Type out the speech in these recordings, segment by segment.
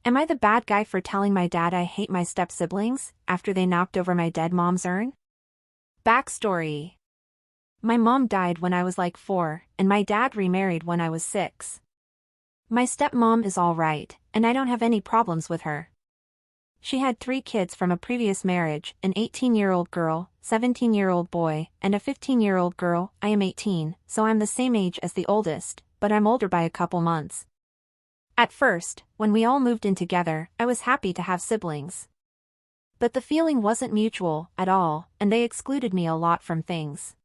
Am I the bad guy for telling my dad I hate my step-siblings after they knocked over my dead mom's urn? Backstory. My mom died when I was like 4, and my dad remarried when I was 6. My stepmom is all right, and I don't have any problems with her. She had 3 kids from a previous marriage, an 18-year-old girl, 17-year-old boy, and a 15-year-old girl. I am 18, so I'm the same age as the oldest, but I'm older by a couple months. At first, when we all moved in together, I was happy to have siblings. But the feeling wasn't mutual at all, and they excluded me a lot from things.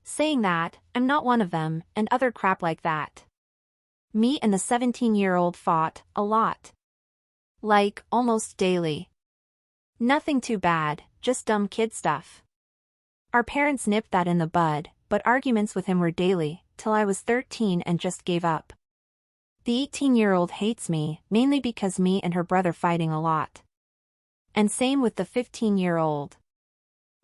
Saying that, I'm not one of them, and other crap like that. Me and the 17-year-old fought a lot. Like, almost daily. Nothing too bad, just dumb kid stuff. Our parents nipped that in the bud, but arguments with him were daily, till I was 13 and just gave up. The 18-year-old hates me, mainly because me and her brother fighting a lot. And same with the 15-year-old.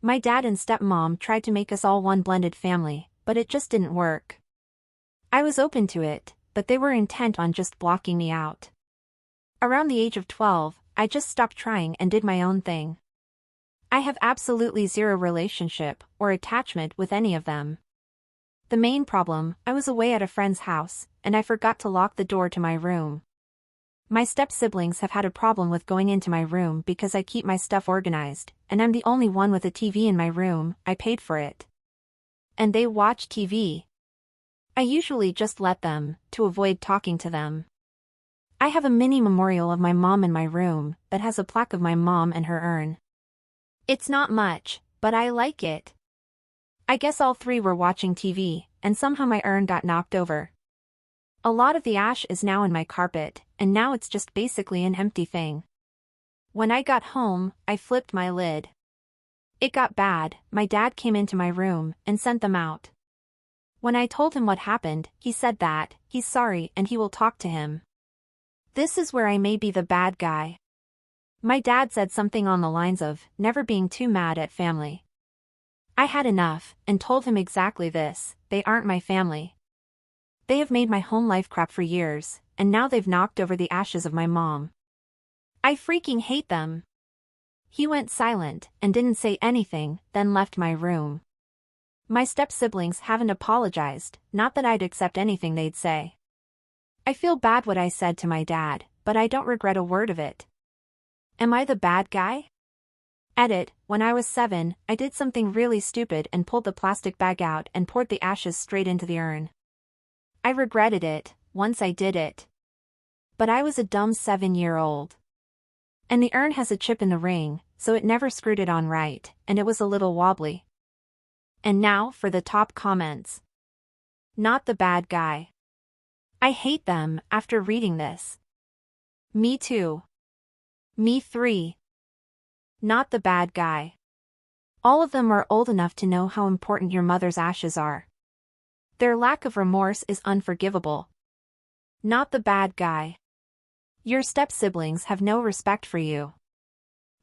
My dad and stepmom tried to make us all one blended family, but it just didn't work. I was open to it, but they were intent on just blocking me out. Around the age of 12, I just stopped trying and did my own thing. I have absolutely zero relationship or attachment with any of them. The main problem, I was away at a friend's house, and I forgot to lock the door to my room. My step-siblings have had a problem with going into my room because I keep my stuff organized, and I'm the only one with a TV in my room. I paid for it. And they watch TV. I usually just let them, to avoid talking to them. I have a mini memorial of my mom in my room that has a plaque of my mom and her urn. It's not much, but I like it. I guess all 3 were watching TV, and somehow my urn got knocked over. A lot of the ash is now in my carpet, and now it's just basically an empty thing. When I got home, I flipped my lid. It got bad. My dad came into my room and sent them out. When I told him what happened, he said that he's sorry and he will talk to him. This is where I may be the bad guy. My dad said something on the lines of never being too mad at family. I had enough and told him exactly this: they aren't my family. They have made my home life crap for years, and now they've knocked over the ashes of my mom. I freaking hate them. He went silent and didn't say anything, then left my room. My step-siblings haven't apologized, not that I'd accept anything they'd say. I feel bad what I said to my dad, but I don't regret a word of it. Am I the bad guy? Edit, when I was 7, I did something really stupid and pulled the plastic bag out and poured the ashes straight into the urn. I regretted it, once I did it. But I was a dumb 7-year-old. And the urn has a chip in the ring, so it never screwed it on right, and it was a little wobbly. And now for the top comments. Not the bad guy. I hate them after reading this. Me too. Me 3. Not the bad guy. All of them are old enough to know how important your mother's ashes are. Their lack of remorse is unforgivable. Not the bad guy. Your step-siblings have no respect for you.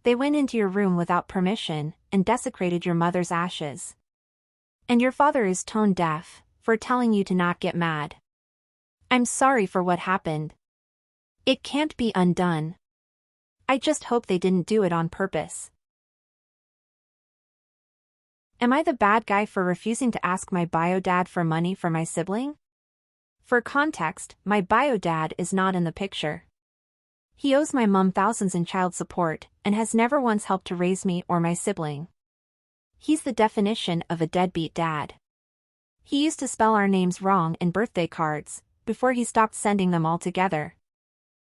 They went into your room without permission and desecrated your mother's ashes. And your father is tone deaf for telling you to not get mad. I'm sorry for what happened. It can't be undone. I just hope they didn't do it on purpose. Am I the bad guy for refusing to ask my bio dad for money for my sibling? For context, my bio dad is not in the picture. He owes my mom thousands in child support and has never once helped to raise me or my sibling. He's the definition of a deadbeat dad. He used to spell our names wrong in birthday cards, before he stopped sending them all together.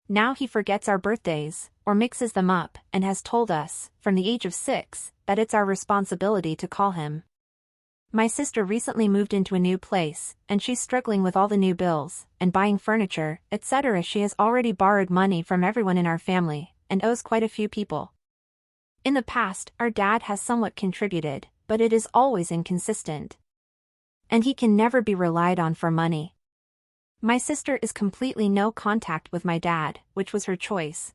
Now he forgets our birthdays, or mixes them up, and has told us, from the age of 6, that it's our responsibility to call him. My sister recently moved into a new place, and she's struggling with all the new bills, and buying furniture, etc. She has already borrowed money from everyone in our family, and owes quite a few people. In the past, our dad has somewhat contributed, but it is always inconsistent. And he can never be relied on for money. My sister is completely no contact with my dad, which was her choice.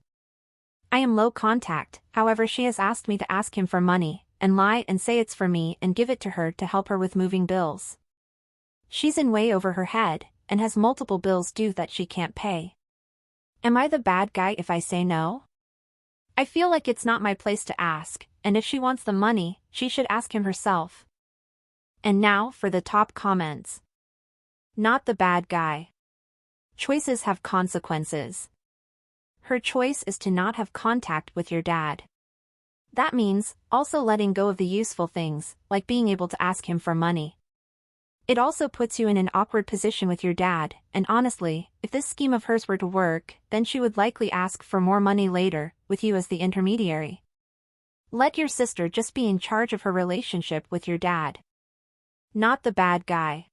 I am low contact, however she has asked me to ask him for money, and lie and say it's for me and give it to her to help her with moving bills. She's in way over her head, and has multiple bills due that she can't pay. Am I the bad guy if I say no? I feel like it's not my place to ask, and if she wants the money, she should ask him herself. And now for the top comments. Not the bad guy. Choices have consequences. Her choice is to not have contact with your dad. That means also letting go of the useful things, like being able to ask him for money. It also puts you in an awkward position with your dad, and honestly, if this scheme of hers were to work, then she would likely ask for more money later, with you as the intermediary. Let your sister just be in charge of her relationship with your dad. Not the bad guy.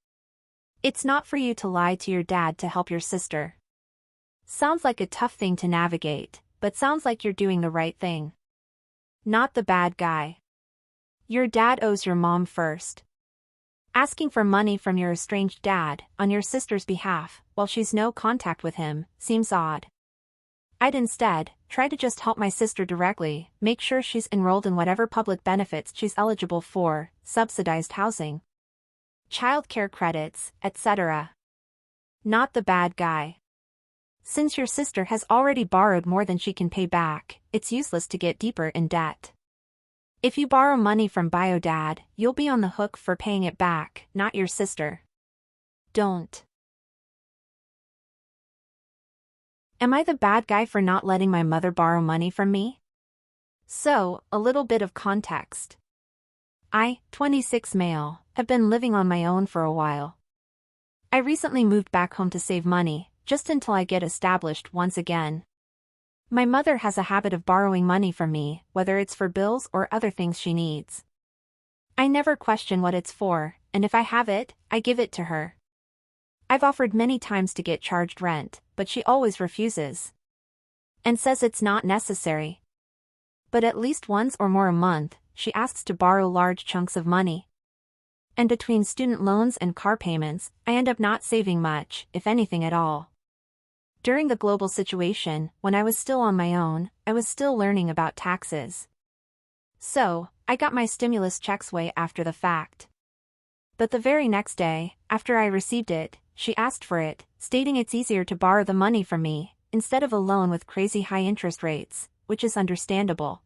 It's not for you to lie to your dad to help your sister. Sounds like a tough thing to navigate, but sounds like you're doing the right thing. Not the bad guy. Your dad owes your mom first. Asking for money from your estranged dad, on your sister's behalf, while she's no contact with him, seems odd. I'd instead try to just help my sister directly, make sure she's enrolled in whatever public benefits she's eligible for, subsidized housing, childcare credits, etc. Not the bad guy. Since your sister has already borrowed more than she can pay back, it's useless to get deeper in debt. If you borrow money from bio dad, you'll be on the hook for paying it back, not your sister. Don't. Am I the bad guy for not letting my mother borrow money from me? So, a little bit of context. I, 26 male, have been living on my own for a while. I recently moved back home to save money, just until I get established once again. My mother has a habit of borrowing money from me, whether it's for bills or other things she needs. I never question what it's for, and if I have it, I give it to her. I've offered many times to get charged rent, but she always refuses. And says it's not necessary. But at least once or more a month, she asks to borrow large chunks of money. And between student loans and car payments, I end up not saving much, if anything at all. During the global situation, when I was still on my own, I was still learning about taxes. So, I got my stimulus checks way after the fact. But the very next day, after I received it, she asked for it, stating it's easier to borrow the money from me, instead of a loan with crazy high interest rates, which is understandable.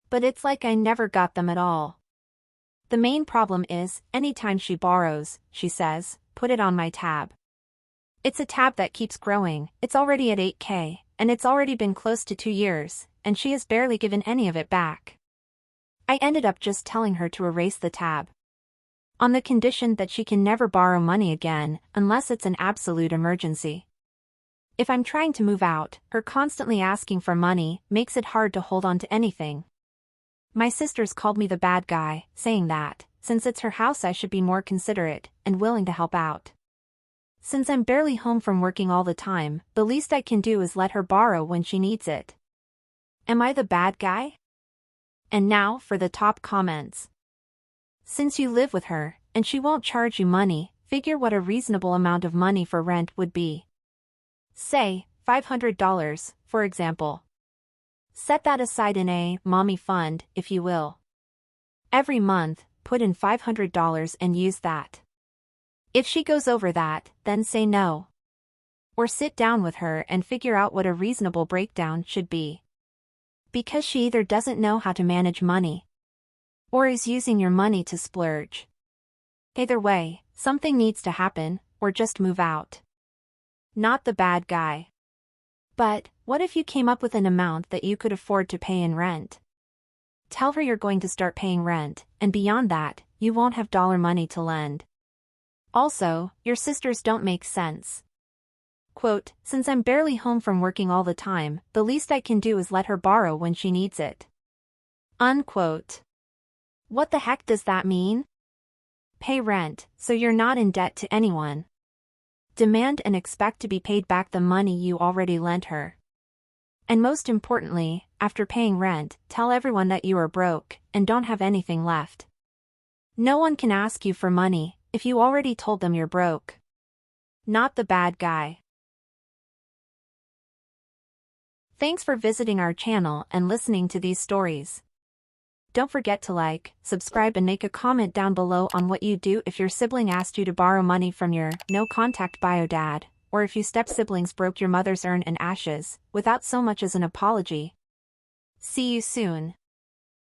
But it's like I never got them at all. The main problem is, anytime she borrows, she says, put it on my tab. It's a tab that keeps growing, it's already at 8K, and it's already been close to 2 years, and she has barely given any of it back. I ended up just telling her to erase the tab. On the condition that she can never borrow money again, unless it's an absolute emergency. If I'm trying to move out, her constantly asking for money makes it hard to hold on to anything. My sisters called me the bad guy, saying that, since it's her house I should be more considerate, and willing to help out. Since I'm barely home from working all the time, the least I can do is let her borrow when she needs it. Am I the bad guy? And now for the top comments. Since you live with her, and she won't charge you money, figure what a reasonable amount of money for rent would be. Say, $500, for example. Set that aside in a mommy fund, if you will. Every month, put in $500 and use that. If she goes over that, then say no. Or sit down with her and figure out what a reasonable breakdown should be. Because she either doesn't know how to manage money, or is using your money to splurge. Either way, something needs to happen, or just move out. Not the bad guy. But, what if you came up with an amount that you could afford to pay in rent? Tell her you're going to start paying rent, and beyond that, you won't have dollar money to lend. Also, your sisters don't make sense. Quote, since I'm barely home from working all the time, the least I can do is let her borrow when she needs it. Unquote. What the heck does that mean? Pay rent, so you're not in debt to anyone. Demand and expect to be paid back the money you already lent her. And most importantly, after paying rent, tell everyone that you are broke, and don't have anything left. No one can ask you for money, if you already told them you're broke. Not the bad guy. Thanks for visiting our channel and listening to these stories. Don't forget to like, subscribe and make a comment down below on what you'd do if your sibling asked you to borrow money from your no-contact bio dad, or if you step-siblings broke your mother's urn and ashes, without so much as an apology. See you soon.